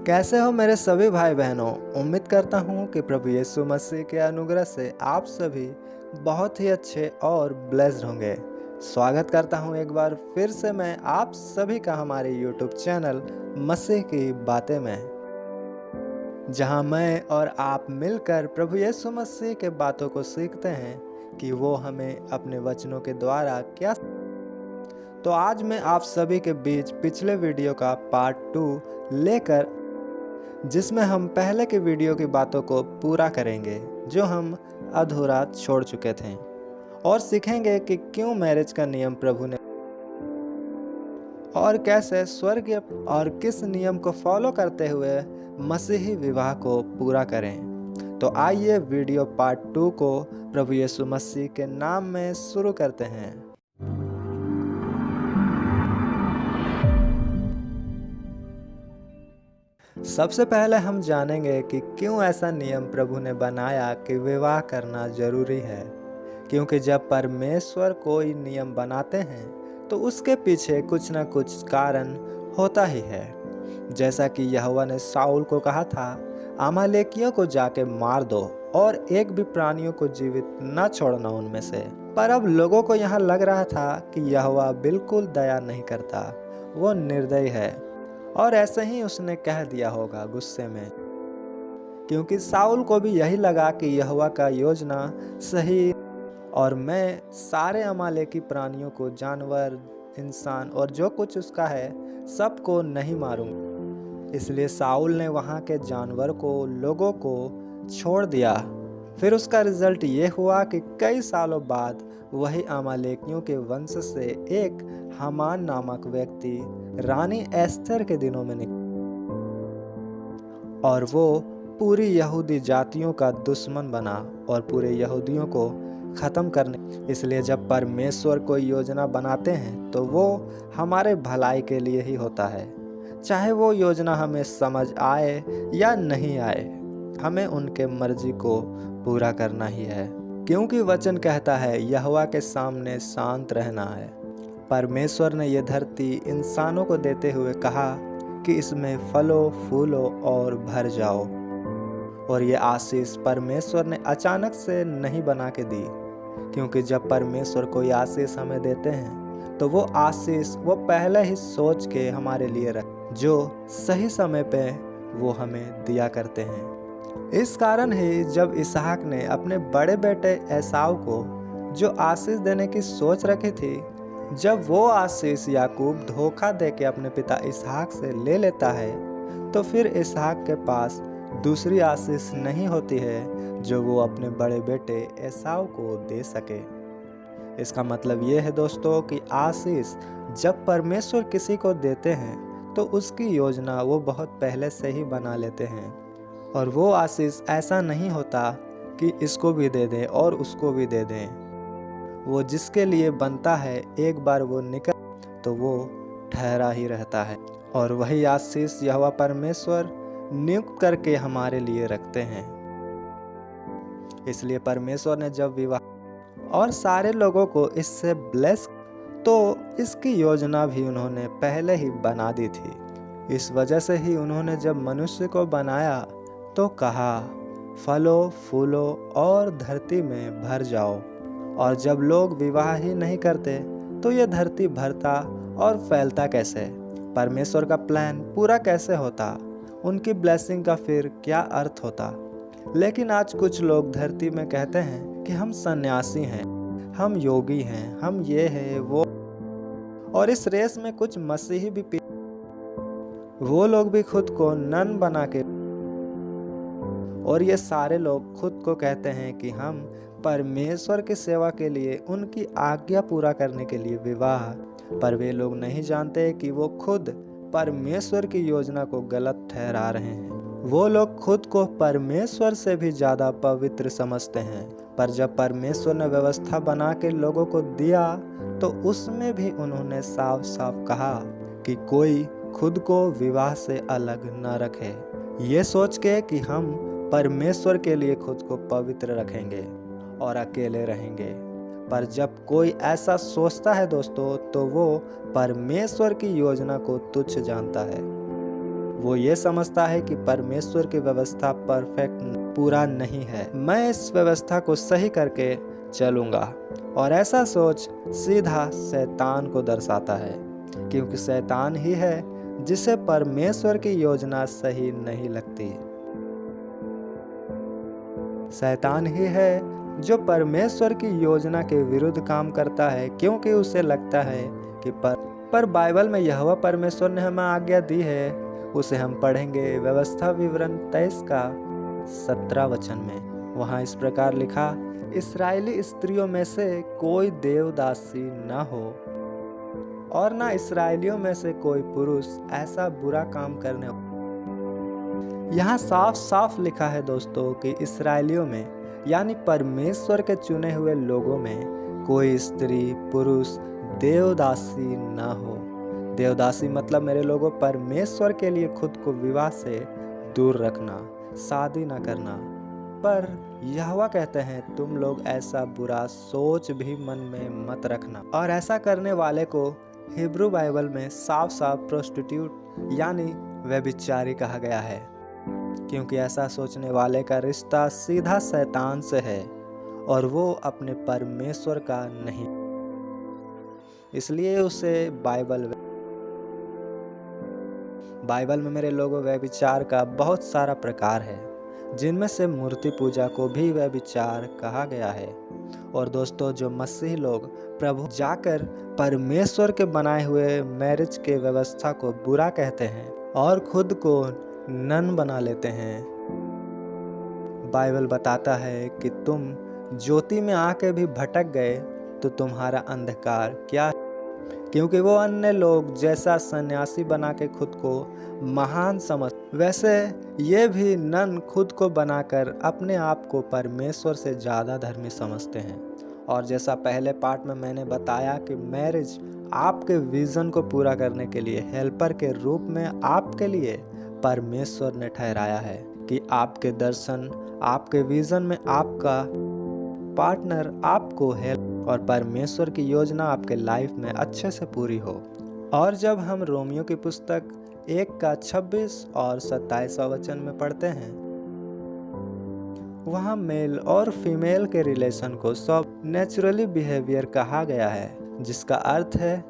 कैसे हो मेरे सभी भाई बहनों। उम्मीद करता हूँ कि प्रभु यीशु मसीह के अनुग्रह से आप सभी बहुत ही अच्छे और ब्लेस्ड होंगे। स्वागत करता हूँ एक बार फिर से मैं आप सभी का हमारे YouTube चैनल मसीह की बातें में, जहाँ मैं और आप मिलकर प्रभु यीशु मसीह के बातों को सीखते हैं कि वो हमें अपने वचनों के द्वारा क्या। तो आज मैं आप सभी के बीच पिछले वीडियो का पार्ट 2 लेकर, जिसमें हम पहले के वीडियो की बातों को पूरा करेंगे जो हम अधूरा छोड़ चुके थे, और सीखेंगे कि क्यों मैरिज का नियम प्रभु ने और कैसे स्वर्गीय और किस नियम को फॉलो करते हुए मसीही विवाह को पूरा करें। तो आइए वीडियो पार्ट 2 को प्रभु यीशु मसीह के नाम में शुरू करते हैं। सबसे पहले हम जानेंगे कि क्यों ऐसा नियम प्रभु ने बनाया कि विवाह करना जरूरी है। क्योंकि जब परमेश्वर कोई नियम बनाते हैं तो उसके पीछे कुछ न कुछ कारण होता ही है। जैसा कि यहोवा ने शाऊल को कहा था, अमालेकियों को जाके मार दो और एक भी प्राणियों को जीवित न छोड़ना उनमें से। पर अब लोगों को यहाँ लग रहा था कि यहोवा बिल्कुल दया नहीं करता, वो निर्दयी है, और ऐसे ही उसने कह दिया होगा गुस्से में। क्योंकि शाऊल को भी यही लगा कि यहोवा का योजना सही, और मैं सारे अमालेकी प्राणियों को, जानवर, इंसान और जो कुछ उसका है, सबको नहीं मारूंगा। इसलिए शाऊल ने वहाँ के जानवर को, लोगों को छोड़ दिया। फिर उसका रिजल्ट ये हुआ कि कई सालों बाद वही अमालेकियों के वंश से एक हामान नामक व्यक्ति रानी एस्थर के दिनों में निकला, और वो पूरी यहूदी जातियों का दुश्मन बना और पूरे यहूदियों को ख़त्म करने। इसलिए जब परमेश्वर कोई योजना बनाते हैं तो वो हमारे भलाई के लिए ही होता है, चाहे वो योजना हमें समझ आए या नहीं आए, हमें उनके मर्जी को पूरा करना ही है। क्योंकि वचन कहता है यहोवा के सामने शांत रहना है। परमेश्वर ने यह धरती इंसानों को देते हुए कहा कि इसमें फलो फूलो और भर जाओ, और ये आशीष परमेश्वर ने अचानक से नहीं बना के दी। क्योंकि जब परमेश्वर कोई आशीष हमें देते हैं तो वो आशीष वो पहले ही सोच के हमारे लिए रख, जो सही समय पे वो हमें दिया करते हैं। इस कारण ही जब इसहाक ने अपने बड़े बेटे एसाव को जो आशीष देने की सोच रखी थी, जब वो आशीष याकूब धोखा देके अपने पिता इसहाक से ले लेता है, तो फिर इसहाक के पास दूसरी आशीष नहीं होती है जो वो अपने बड़े बेटे एसाव को दे सके। इसका मतलब ये है दोस्तों कि आशीष जब परमेश्वर किसी को देते हैं तो उसकी योजना वो बहुत पहले से ही बना लेते हैं, और वो आशीष ऐसा नहीं होता कि इसको भी दे दें और उसको भी दे दें। वो जिसके लिए बनता है एक बार वो निकल तो वो ठहरा ही रहता है, और वही आशीष यहोवा परमेश्वर नियुक्त करके हमारे लिए रखते हैं। इसलिए परमेश्वर ने जब विवाह और सारे लोगों को इससे ब्लेस, तो इसकी योजना भी उन्होंने पहले ही बना दी थी। इस वजह से ही उन्होंने जब मनुष्य को बनाया तो कहा, फलो फूलो और धरती में भर जाओ। और जब लोग विवाह ही नहीं करते तो ये धरती भरता और फैलता कैसे? परमेश्वर का प्लान पूरा कैसे होता? उनकी ब्लेसिंग का फिर क्या अर्थ होता? लेकिन आज कुछ लोग धरती में कहते हैं कि हम सन्यासी हैं, हम योगी हैं, हम ये है वो, और इस रेस में कुछ मसीही भी वो लोग भी खुद को नन बना के, और ये सारे लोग खुद को कहते हैं कि हम परमेश्वर की सेवा के लिए, उनकी आज्ञा पूरा करने के लिए विवाह, पर वे लोग नहीं जानते कि वो खुद परमेश्वर की योजना को गलत ठहरा रहे हैं। वो लोग खुद को परमेश्वर से भी ज़्यादा पवित्र समझते हैं, पर जब परमेश्वर ने व्यवस्था बना के लोगों को दिया तो उसमें भी उन्होंने साफ साफ कहा कि कोई खुद को विवाह से अलग न रखे, ये सोच के कि हम परमेश्वर के लिए खुद को पवित्र रखेंगे और अकेले रहेंगे। पर जब कोई ऐसा सोचता है दोस्तों, तो वो परमेश्वर की योजना को तुच्छ जानता है। वो ये समझता है कि परमेश्वर की व्यवस्था परफेक्ट पूरा नहीं है, मैं इस व्यवस्था को सही करके चलूँगा। और ऐसा सोच सीधा शैतान को दर्शाता है, क्योंकि शैतान ही है जिसे परमेश्वर की योजना सही नहीं लगती। शैतान ही है जो परमेश्वर की योजना के विरुद्ध काम करता है, क्योंकि उसे लगता है कि पर बाइबल में यहोवा परमेश्वर ने हमें आज्ञा दी है। उसे हम पढ़ेंगे व्यवस्था विवरण 23 का 17 वचन में। वहाँ इस प्रकार लिखा, इस्राएली स्त्रियों में से कोई देवदासी न हो और न इस्राएलियों में से कोई पुरुष ऐसा बुरा काम करने हो। यहाँ साफ साफ लिखा है दोस्तों कि इस्राएलियों में यानी परमेश्वर के चुने हुए लोगों में कोई स्त्री पुरुष देवदासी ना हो। देवदासी मतलब मेरे लोगों परमेश्वर के लिए खुद को विवाह से दूर रखना, शादी ना करना। पर यहोवा कहते हैं तुम लोग ऐसा बुरा सोच भी मन में मत रखना। और ऐसा करने वाले को हिब्रू बाइबल में साफ साफ प्रोस्टिट्यूट यानी व्यभिचारी कहा गया है, क्योंकि ऐसा सोचने वाले का रिश्ता सीधा शैतान से है और वो अपने परमेश्वर का नहीं। इसलिए उसे बाइबल में मेरे लोगों व्यभिचार का बहुत सारा प्रकार है, जिनमें से मूर्ति पूजा को भी व्यभिचार कहा गया है। और दोस्तों जो मसीह लोग प्रभु जाकर परमेश्वर के बनाए हुए मैरिज के व्यवस्था को बुरा कहते हैं और खुद को नन बना लेते हैं, बाइबल बताता है कि तुम ज्योति में आके भी भटक गए तो तुम्हारा अंधकार क्या है। क्योंकि वो अन्य लोग जैसा सन्यासी बना के खुद को महान समझ, वैसे ये भी नन खुद को बनाकर अपने आप को परमेश्वर से ज़्यादा धर्मी समझते हैं। और जैसा पहले पार्ट में मैंने बताया कि मैरिज आपके विज़न को पूरा करने के लिए हेल्पर के रूप में आपके लिए परमेश्वर ने ठहराया है कि आपके दर्शन, आपके विज़न में आपका पार्टनर आपको हेल्प और परमेश्वर की योजना आपके लाइफ में अच्छे से पूरी हो। और जब हम रोमियो की पुस्तक 1 का 26 और 27 वचन में पढ़ते हैं, वहाँ मेल और फीमेल के रिलेशन को सब नेचुरली बिहेवियर कहा गया है, जिसका अर्थ है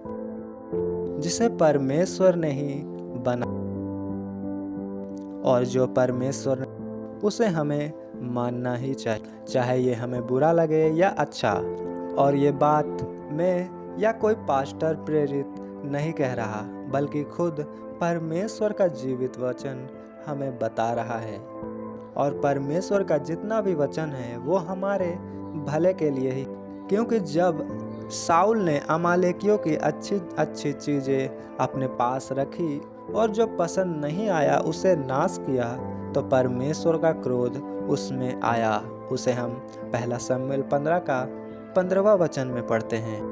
जिसे परमेश्वर ने ही बना और जो परमेश्वर ने उसे हमें मानना ही चाहिए, चाहे ये हमें बुरा लगे या अच्छा। और ये बात मैं या कोई पास्टर प्रेरित नहीं कह रहा, बल्कि खुद परमेश्वर का जीवित वचन हमें बता रहा है। और परमेश्वर का जितना भी वचन है वो हमारे भले के लिए ही, क्योंकि जब साउल ने अमालेकियों की अच्छी अच्छी चीज़ें अपने पास रखी और जो पसंद नहीं आया उसे नाश किया, तो परमेश्वर का क्रोध उसमें आया। उसे हम पहला शमूएल 15 का 15वां वचन में पढ़ते हैं।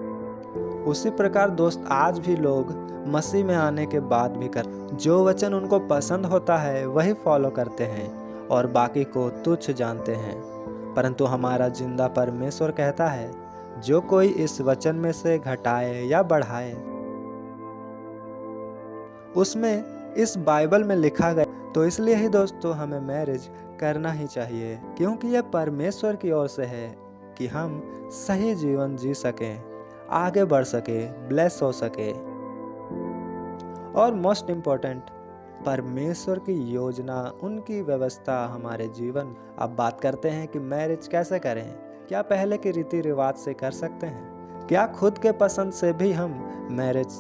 उसी प्रकार दोस्त आज भी लोग मसीह में आने के बाद भी जो वचन उनको पसंद होता है वही फॉलो करते हैं और बाकी को तुच्छ जानते हैं। परंतु हमारा जिंदा परमेश्वर कहता है जो कोई इस वचन में से घटाए या बढ़ाए उसमें इस बाइबल में लिखा गया। तो इसलिए ही दोस्तों हमें मैरिज करना ही चाहिए, क्योंकि यह परमेश्वर की ओर से है कि हम सही जीवन जी सकें, आगे बढ़ सके, ब्लेस हो सके। और मोस्ट इम्पोर्टेंट परमेश्वर की योजना, उनकी व्यवस्था हमारे जीवन। अब बात करते हैं कि मैरिज कैसे करें। क्या पहले के रीति रिवाज से कर सकते हैं? क्या खुद के पसंद से भी हम मैरिज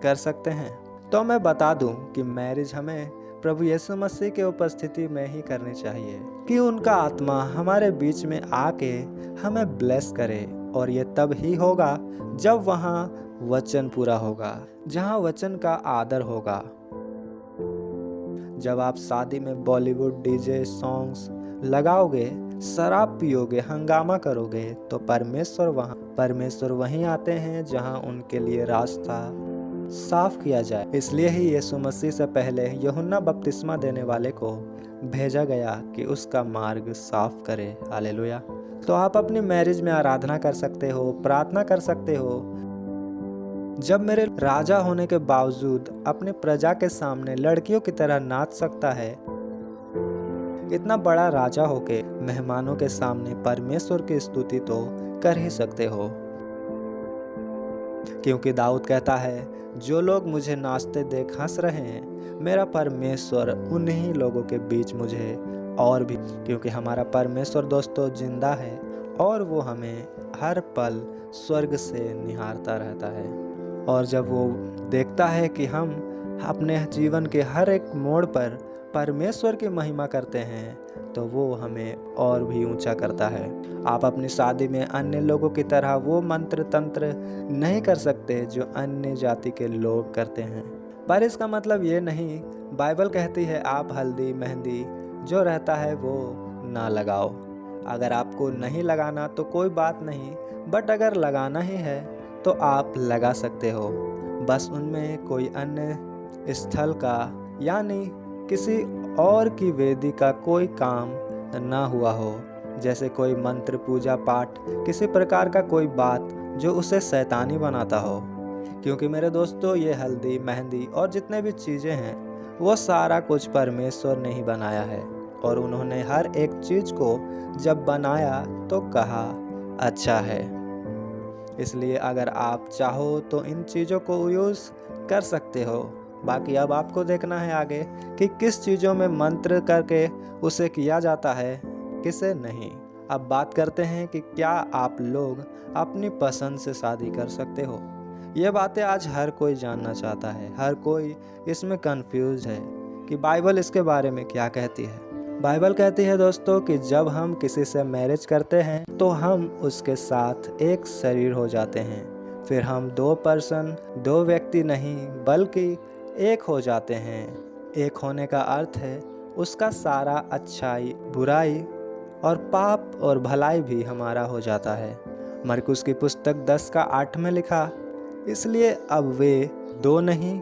कर सकते हैं? तो मैं बता दूं कि मैरिज हमें प्रभु यीशु मसीह के उपस्थिति में ही करनी चाहिए कि उनका आत्मा हमारे बीच में आके हमें ब्लेस करे। और ये तब ही होगा जब वहाँ वचन पूरा होगा, जहाँ वचन का आदर होगा। जब आप शादी में बॉलीवुड डीजे सॉन्ग्स लगाओगे, शराब पियोगे, हंगामा करोगे, तो परमेश्वर वहीं आते हैं जहाँ उनके लिए रास्ता साफ किया जाए। इसलिए ही यीशु मसीह से पहले यूहन्ना बपतिस्मा देने वाले को भेजा गया कि उसका मार्ग साफ करे। हालेलुया। तो आप अपनी मैरिज में आराधना कर सकते हो, प्रार्थना कर सकते हो जब मेरे राजा होने के बावजूद अपने प्रजा के सामने लड़कियों की तरह नाच सकता है, इतना बड़ा राजा होके मेहमानों के सामने परमेश्वर की स्तुति तो कर ही सकते हो। क्योंकि दाऊद कहता है, जो लोग मुझे नाचते देख हंस रहे हैं, मेरा परमेश्वर उन्हीं लोगों के बीच मुझे और भी, क्योंकि हमारा परमेश्वर दोस्तों जिंदा है और वो हमें हर पल स्वर्ग से निहारता रहता है। और जब वो देखता है कि हम अपने जीवन के हर एक मोड़ पर परमेश्वर की महिमा करते हैं, तो वो हमें और भी ऊंचा करता है। आप अपनी शादी में अन्य लोगों की तरह वो मंत्र तंत्र नहीं कर सकते जो अन्य जाति के लोग करते हैं। पर इसका मतलब ये नहीं, बाइबल कहती है आप हल्दी मेहंदी जो रहता है वो ना लगाओ। अगर आपको नहीं लगाना तो कोई बात नहीं, बट अगर लगाना ही है तो आप लगा सकते हो। बस उनमें कोई अन्य स्थल का यानी किसी और की वेदी का कोई काम ना हुआ हो, जैसे कोई मंत्र पूजा पाठ, किसी प्रकार का कोई बात जो उसे शैतानी बनाता हो। क्योंकि मेरे दोस्तों, ये हल्दी मेहंदी और जितने भी चीज़ें हैं वो सारा कुछ परमेश्वर ने ही बनाया है, और उन्होंने हर एक चीज़ को जब बनाया तो कहा अच्छा है। इसलिए अगर आप चाहो तो इन चीज़ों को यूज़ कर सकते हो। बाकी अब आपको देखना है आगे कि किस चीज़ों में मंत्र करके उसे किया जाता है, किसे नहीं। अब बात करते हैं कि क्या आप लोग अपनी पसंद से शादी कर सकते हो। ये बातें आज हर कोई जानना चाहता है, हर कोई इसमें कंफ्यूज है कि बाइबल इसके बारे में क्या कहती है। बाइबल कहती है दोस्तों कि जब हम किसी से मैरिज करते हैं तो हम उसके साथ एक शरीर हो जाते हैं। फिर हम दो व्यक्ति नहीं बल्कि एक हो जाते हैं। एक होने का अर्थ है उसका सारा अच्छाई बुराई और पाप और भलाई भी हमारा हो जाता है। मरकुस की पुस्तक 10:8 में लिखा, इसलिए अब वे दो नहीं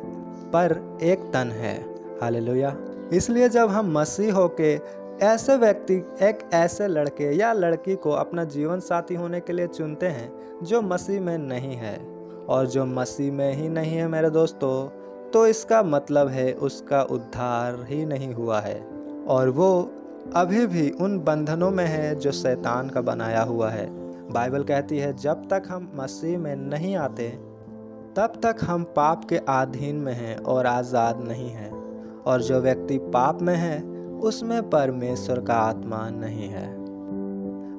पर एक तन है। हालेलुया। इसलिए जब हम मसीह होके ऐसे व्यक्ति, एक ऐसे लड़के या लड़की को अपना जीवन साथी होने के लिए चुनते हैं जो मसीह में नहीं है, और जो मसीह में ही नहीं है मेरे दोस्तों, तो इसका मतलब है उसका उद्धार ही नहीं हुआ है, और वो अभी भी उन बंधनों में है जो शैतान का बनाया हुआ है। बाइबल कहती है जब तक हम मसीह में नहीं आते तब तक हम पाप के अधीन में हैं और आज़ाद नहीं हैं, और जो व्यक्ति पाप में है उसमें परमेश्वर का आत्मा नहीं है।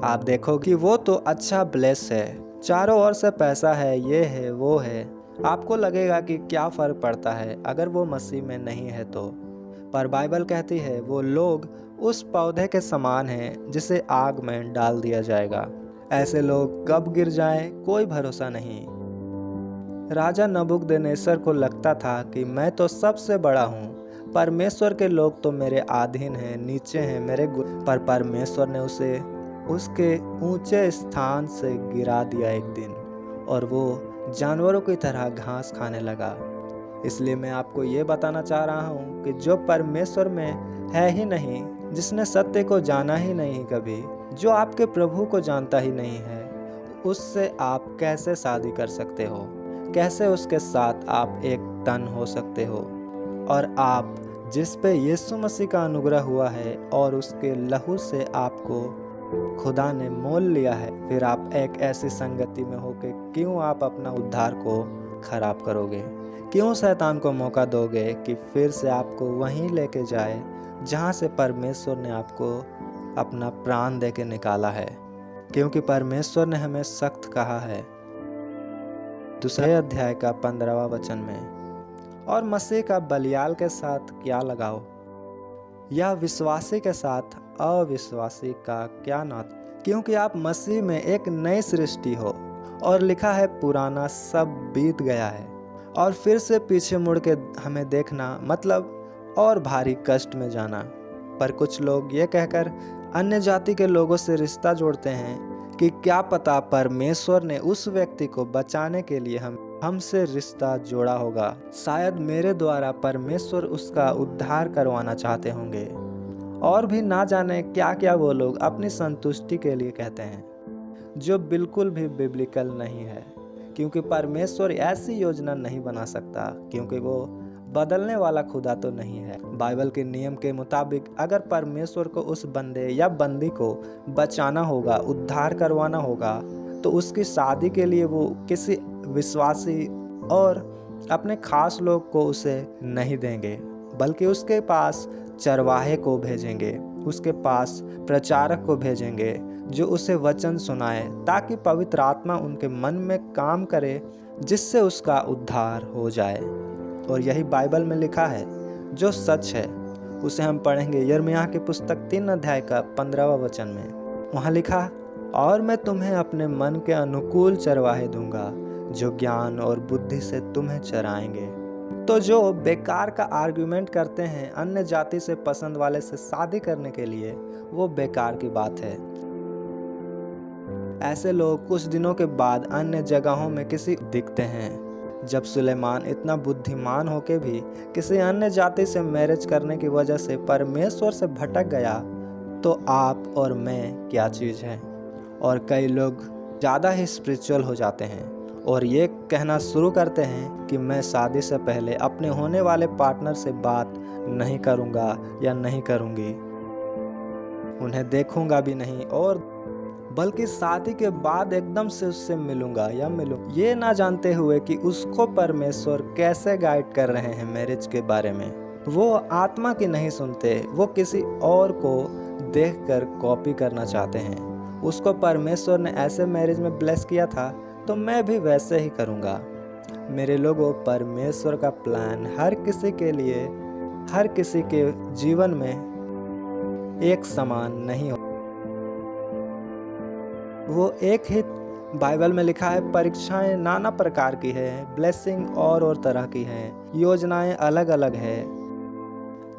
आप देखो कि वो तो अच्छा ब्लेस है, चारों ओर से पैसा है, ये है वो है। आपको लगेगा कि क्या फ़र्क पड़ता है अगर वो मसीह में नहीं है तो, पर बाइबल कहती है वो लोग उस पौधे के समान हैं जिसे आग में डाल दिया जाएगा। ऐसे लोग कब गिर जाएं कोई भरोसा नहीं। राजा नबूकदनेस्सर को लगता था कि मैं तो सबसे बड़ा हूँ, परमेश्वर के लोग तो मेरे अधीन हैं, नीचे हैं मेरे, पर परमेश्वर ने उसे उसके ऊंचे स्थान से गिरा दिया एक दिन, और वो जानवरों की तरह घास खाने लगा। इसलिए मैं आपको ये बताना चाह रहा हूँ कि जो परमेश्वर में है ही नहीं, जिसने सत्य को जाना ही नहीं कभी, जो आपके प्रभु को जानता ही नहीं है, उससे आप कैसे शादी कर सकते हो, कैसे उसके साथ आप एक तन हो सकते हो। और आप जिस पे यीशु मसीह का अनुग्रह हुआ है और उसके लहू से आपको खुदा ने मोल लिया है, फिर आप एक ऐसी संगति में होके क्यों आप अपना उद्धार को खराब करोगे? क्यों शैतान को मौका दोगे कि फिर से आपको वहीं लेके जाए जहाँ से परमेश्वर ने आपको अपना प्राण दे के निकाला है? क्योंकि परमेश्वर ने हमें सख्त कहा है 2 अध्याय का 15वां वचन में, और मसीह का बलियाल के साथ क्या लगाओ, या विश्वासी के साथ अविश्वासी का क्या नाता, क्योंकि आप मसीह में एक नई सृष्टि हो, और लिखा है पुराना सब बीत गया है। और फिर से पीछे मुड़ के हमें देखना मतलब और भारी कष्ट में जाना। पर कुछ लोग ये कहकर अन्य जाति के लोगों से रिश्ता जोड़ते हैं कि क्या पता परमेश्वर ने उस व्यक्ति को बचाने के लिए हमसे रिश्ता जोड़ा होगा, शायद मेरे द्वारा परमेश्वर उसका उद्धार करवाना चाहते होंगे। और भी ना जाने क्या क्या वो लोग अपनी संतुष्टि के लिए कहते हैं, जो बिल्कुल भी बिब्लिकल नहीं है। क्योंकि परमेश्वर ऐसी योजना नहीं बना सकता, क्योंकि वो बदलने वाला खुदा तो नहीं है। बाइबल के नियम के मुताबिक अगर परमेश्वर को उस बंदे या बंदी को बचाना होगा, उद्धार करवाना होगा, तो उसकी शादी के लिए वो किसी विश्वासी और अपने खास लोग को उसे नहीं देंगे, बल्कि उसके पास चरवाहे को भेजेंगे, उसके पास प्रचारक को भेजेंगे जो उसे वचन सुनाए, ताकि पवित्र आत्मा उनके मन में काम करे, जिससे उसका उद्धार हो जाए। और यही बाइबल में लिखा है जो सच है, उसे हम पढ़ेंगे यिर्मयाह की पुस्तक 3 अध्याय का 15वां वचन में। वहाँ लिखा, और मैं तुम्हें अपने मन के अनुकूल चरवाहे दूंगा, जो ज्ञान और बुद्धि से तुम्हें चराएंगे। तो जो बेकार का आर्गुमेंट करते हैं अन्य जाति से पसंद वाले से शादी करने के लिए, वो बेकार की बात है। ऐसे लोग कुछ दिनों के बाद अन्य जगहों में किसी दिखते हैं। जब सुलेमान इतना बुद्धिमान होके भी किसी अन्य जाति से मैरिज करने की वजह से परमेश्वर से भटक गया, तो आप और मैं क्या चीज़ है। और कई लोग ज़्यादा ही स्पिरिचुअल हो जाते हैं और ये कहना शुरू करते हैं कि मैं शादी से पहले अपने होने वाले पार्टनर से बात नहीं करूँगा या नहीं करूँगी, उन्हें देखूँगा भी नहीं, और बल्कि शादी के बाद एकदम से उससे मिलूँगा या ये ना जानते हुए कि उसको परमेश्वर कैसे गाइड कर रहे हैं मैरिज के बारे में। वो आत्मा की नहीं सुनते, वो किसी और को देखकर कॉपी करना चाहते हैं। उसको परमेश्वर ने ऐसे मैरिज में ब्लेस किया था, तो मैं भी वैसे ही करूँगा। मेरे लोगों, परमेश्वर का प्लान हर किसी के लिए, हर किसी के जीवन में एक समान नहीं हो। वो एक ही बाइबल में लिखा है, परीक्षाएं नाना प्रकार की है, ब्लेसिंग और तरह की है, योजनाएं अलग अलग है,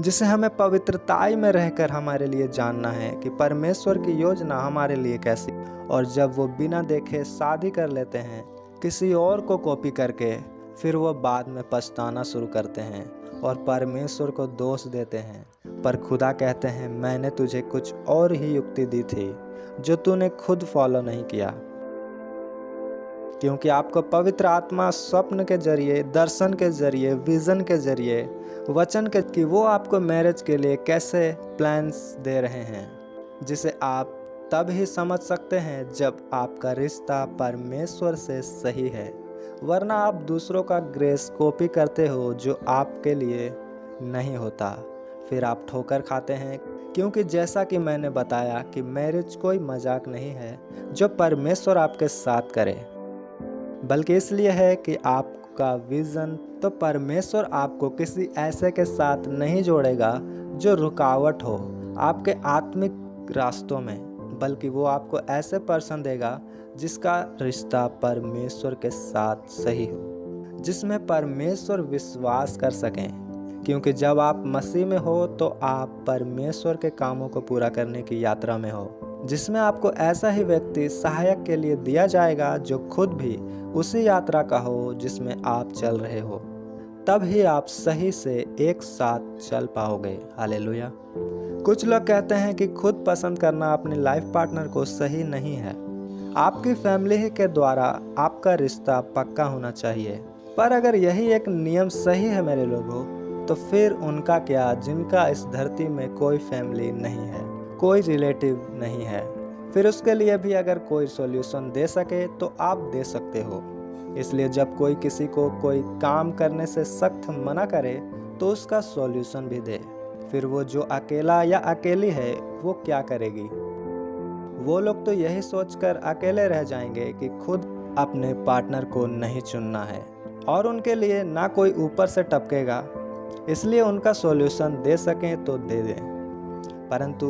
जिसे हमें पवित्रताई में रहकर हमारे लिए जानना है कि परमेश्वर की योजना हमारे लिए कैसी। और जब वो बिना देखे शादी कर लेते हैं किसी और को कॉपी करके, फिर वो बाद में पछताना शुरू करते हैं और परमेश्वर को दोष देते हैं। पर खुदा कहते हैं, मैंने तुझे कुछ और ही युक्ति दी थी जो तूने खुद फॉलो नहीं किया, क्योंकि आपको पवित्र आत्मा स्वप्न के जरिए, दर्शन के जरिए, विजन के जरिए, वचन के कि वो आपको मैरिज के लिए कैसे प्लान्स दे रहे हैं, जिसे आप तब ही समझ सकते हैं जब आपका रिश्ता परमेश्वर से सही है। वरना आप दूसरों का ग्रेस कॉपी करते हो जो आपके लिए नहीं होता, फिर आप ठोकर खाते हैं। क्योंकि जैसा कि मैंने बताया कि मैरिज कोई मजाक नहीं है जो परमेश्वर आपके साथ करे, बल्कि इसलिए है कि आपका विजन। तो परमेश्वर आपको किसी ऐसे के साथ नहीं जोड़ेगा जो रुकावट हो आपके आत्मिक रास्तों में, बल्कि वो आपको ऐसे पर्सन देगा जिसका रिश्ता परमेश्वर के साथ सही हो, जिसमें परमेश्वर विश्वास कर सकें। क्योंकि जब आप मसीह में हो तो आप परमेश्वर के कामों को पूरा करने की यात्रा में हो, जिसमें आपको ऐसा ही व्यक्ति सहायक के लिए दिया जाएगा जो खुद भी उसी यात्रा का हो जिसमें आप चल रहे हो। तब ही आप सही से एक साथ चल पाओगे। हालेलुया। कुछ लोग कहते हैं कि खुद पसंद करना अपने लाइफ पार्टनर को सही नहीं है, आपकी फैमिली ही के द्वारा आपका रिश्ता पक्का होना चाहिए। पर अगर यही एक नियम सही है मेरे लोगों, तो फिर उनका क्या जिनका इस धरती में कोई फैमिली नहीं है, कोई रिलेटिव नहीं है। फिर उसके लिए भी अगर कोई सॉल्यूशन दे सके तो आप दे सकते हो। इसलिए जब कोई किसी को कोई काम करने से सख्त मना करे तो उसका सॉल्यूशन भी दे। फिर वो जो अकेला या अकेली है वो क्या करेगी? वो लोग तो यही सोचकर अकेले रह जाएंगे कि खुद अपने पार्टनर को नहीं चुनना है और उनके लिए ना कोई ऊपर से टपकेगा। इसलिए उनका सॉल्यूशन दे सकें तो दे दें। परंतु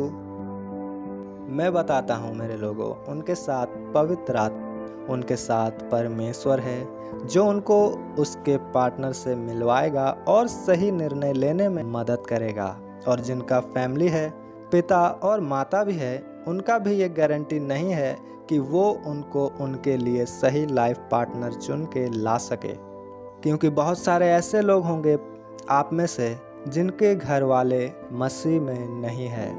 मैं बताता हूँ मेरे लोगों, उनके साथ पवित्र आत्मा, उनके साथ परमेश्वर है जो उनको उसके पार्टनर से मिलवाएगा और सही निर्णय लेने में मदद करेगा। और जिनका फैमिली है, पिता और माता भी है, उनका भी ये गारंटी नहीं है कि वो उनको उनके लिए सही लाइफ पार्टनर चुन के ला सके। क्योंकि बहुत सारे ऐसे लोग होंगे आप में से जिनके घर वाले मसीह में नहीं है,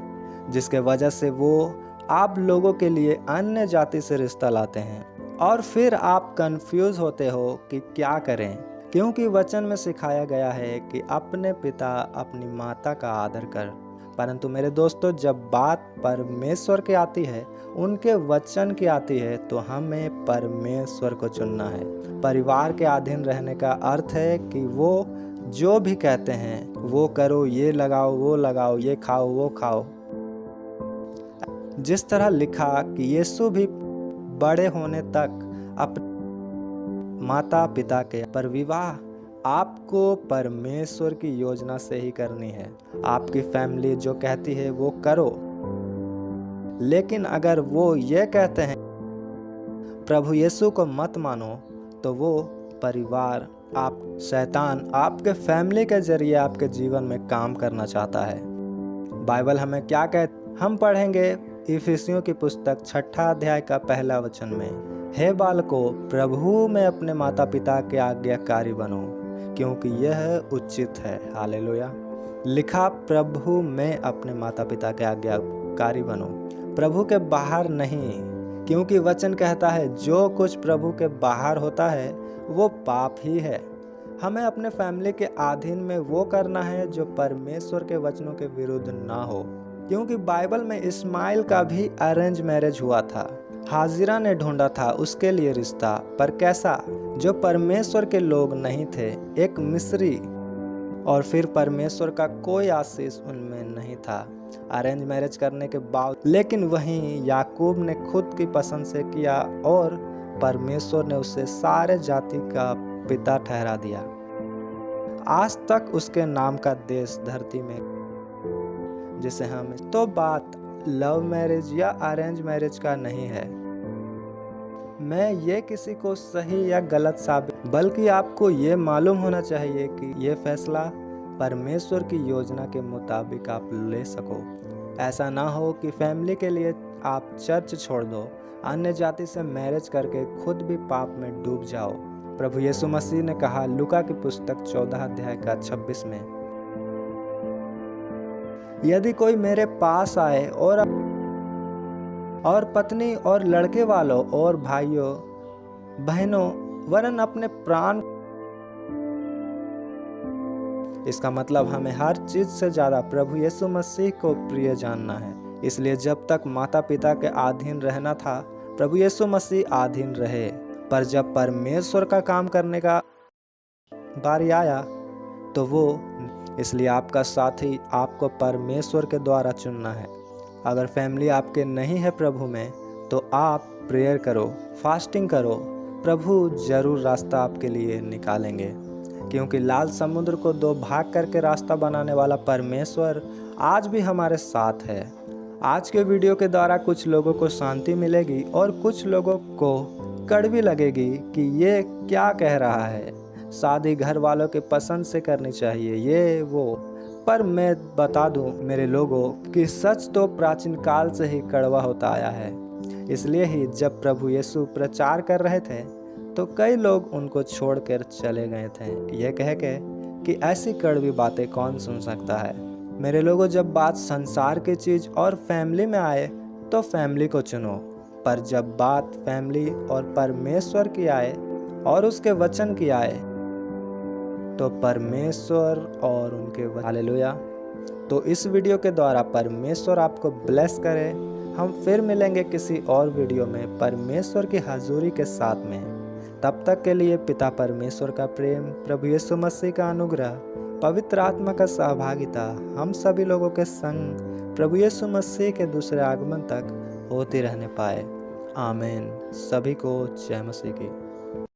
जिसके वजह से वो आप लोगों के लिए अन्य जाति से रिश्ता लाते हैं। और फिर आप कंफ्यूज होते हो कि क्या करें, क्योंकि वचन में सिखाया गया है कि अपने पिता अपनी माता का आदर कर। परंतु मेरे दोस्तों, जब बात परमेश्वर की आती है, उनके वचन की आती है, तो हमें परमेश्वर को चुनना है। परिवार के अधीन रहने का अर्थ है कि वो जो भी कहते हैं वो करो, ये लगाओ वो लगाओ, ये खाओ वो खाओ। जिस तरह लिखा कि यीशु भी बड़े होने तक अपने माता पिता के पर विवाह आपको परमेश्वर की योजना से ही करनी है। आपकी फैमिली जो कहती है वो करो, लेकिन अगर वो ये कहते हैं प्रभु यीशु को मत मानो, तो वो परिवार शैतान आपके फैमिली के जरिए आपके जीवन में काम करना चाहता है। बाइबल हमें क्या हम पढ़ेंगे इफिसियों की पुस्तक 6 अध्याय का 1 वचन में, हे बालकों, प्रभु में अपने माता पिता के आज्ञाकारी बनो, क्योंकि यह उचित है। हालेलुया। लिखा, प्रभु में अपने माता पिता के आज्ञाकारी बनो, प्रभु के बाहर नहीं, क्योंकि वचन कहता है जो कुछ प्रभु के बाहर होता है वो पाप ही है। हमें अपने फैमिली के अधीन में वो करना है जो परमेश्वर के वचनों के विरुद्ध ना हो, क्योंकि बाइबल में इस्माइल का भी अरेंज मैरिज हुआ था। हाजिरा ने ढूंढा था उसके लिए रिश्ता, पर कैसा? जो परमेश्वर के लोग नहीं थे, एक मिस्री, और फिर परमेश्वर का कोई आशीष उनमें नहीं था अरेंज मैरिज करने के बाद। लेकिन वहीं याकूब ने खुद की पसंद से किया और परमेश्वर ने उसे सारे जाति का पिता ठहरा दिया। आज तक उसके नाम का देश धरती में जिसे हम तो बात लव मैरिज या अरेंज मैरिज का नहीं है। मैं ये किसी को सही या गलत साबित, बल्कि आपको ये मालूम होना चाहिए कि ये फैसला परमेश्वर की योजना के मुताबिक आप ले सको। ऐसा ना हो कि फैमिली के लिए आप चर्च छोड़ दो, अन्य जाति से मैरिज करके खुद भी पाप में डूब जाओ। प्रभु यीशु मसीह ने कहा लूका की पुस्तक 14 अध्याय का 26 में, यदि कोई मेरे पास आए और पत्नी और लड़के वालों और भाइयों बहनों वरन अपने प्राण, इसका मतलब हमें हर चीज से ज्यादा प्रभु यीशु मसीह को प्रिय जानना है। इसलिए जब तक माता पिता के अधीन रहना था, प्रभु यीशु मसीह अधीन रहे, पर जब परमेश्वर का काम करने का बारी आया तो वो, इसलिए आपका साथी आपको परमेश्वर के द्वारा चुनना है। अगर फैमिली आपके नहीं है प्रभु में, तो आप प्रेयर करो, फास्टिंग करो, प्रभु जरूर रास्ता आपके लिए निकालेंगे, क्योंकि लाल समुद्र को 2 भाग करके रास्ता बनाने वाला परमेश्वर आज भी हमारे साथ है। आज के वीडियो के द्वारा कुछ लोगों को शांति मिलेगी और कुछ लोगों को कड़वी लगेगी कि ये क्या कह रहा है, शादी घर वालों के पसंद से करनी चाहिए, ये वो। पर मैं बता दूं मेरे लोगों कि सच तो प्राचीन काल से ही कड़वा होता आया है। इसलिए ही जब प्रभु यीशु प्रचार कर रहे थे तो कई लोग उनको छोड़कर चले गए थे, ये कह के कि ऐसी कड़वी बातें कौन सुन सकता है। मेरे लोगों, जब बात संसार की चीज और फैमिली में आए तो फैमिली को चुनो, पर जब बात फैमिली और परमेश्वर की आए और उसके वचन की आए तो परमेश्वर और उनके हालेलुया। तो इस वीडियो के द्वारा परमेश्वर आपको ब्लेस करे। हम फिर मिलेंगे किसी और वीडियो में परमेश्वर की हाज़ुरी के साथ में। तब तक के लिए पिता परमेश्वर का प्रेम, प्रभु यीशु मसीह का अनुग्रह, पवित्र आत्मा का सहभागिता हम सभी लोगों के संग प्रभु यीशु मसीह के दूसरे आगमन तक होती रहने पाए। आमीन। सभी को जय मसीह की।